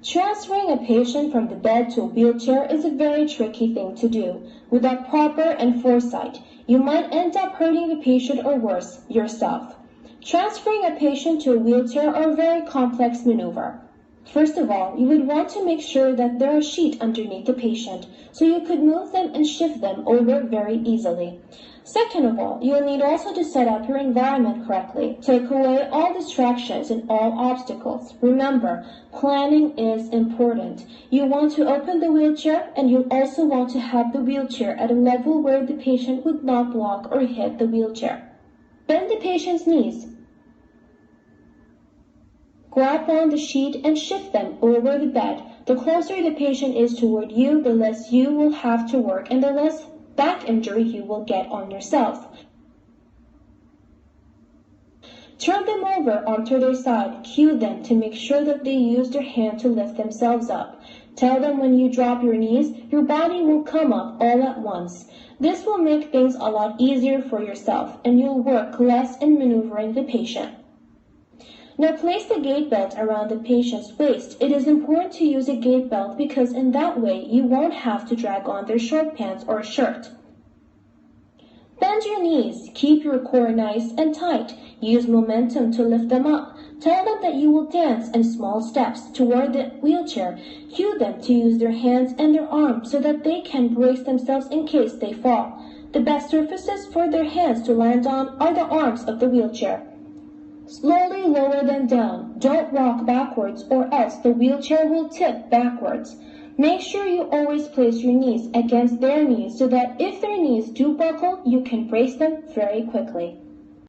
Transferring a patient from the bed to a wheelchair is a very tricky thing to do. Without proper foresight, you might end up hurting the patient or worse, yourself. Transferring a patient to a wheelchair are a very complex maneuver. First of all, you would want to make sure that there are a sheet underneath the patient, so you could move them and shift them over very easily. Second of all, you will need also to set up your environment correctly. Take away all distractions and all obstacles. Remember, planning is important. You want to open the wheelchair, and you also want to have the wheelchair at a level where the patient would not block or hit the wheelchair. Bend the patient's knees. Grab on the sheet and shift them over the bed. The closer the patient is toward you, the less you will have to work and the less back injury you will get on yourself. Turn them over onto their side. Cue them to make sure that they use their hand to lift themselves up. Tell them when you drop your knees, your body will come up all at once. This will make things a lot easier for yourself, and you'll work less in maneuvering the patient. Now place the gait belt around the patient's waist. It is important to use a gait belt because in that way you won't have to drag on their short pants or shirt. Bend your knees. Keep your core nice and tight. Use momentum to lift them up. Tell them that you will dance in small steps toward the wheelchair. Cue them to use their hands and their arms so that they can brace themselves in case they fall. The best surfaces for their hands to land on are the arms of the wheelchair. Slowly lower them down. Don't rock backwards or else the wheelchair will tip backwards. Make sure you always place your knees against their knees so that if their knees do buckle, you can brace them very quickly.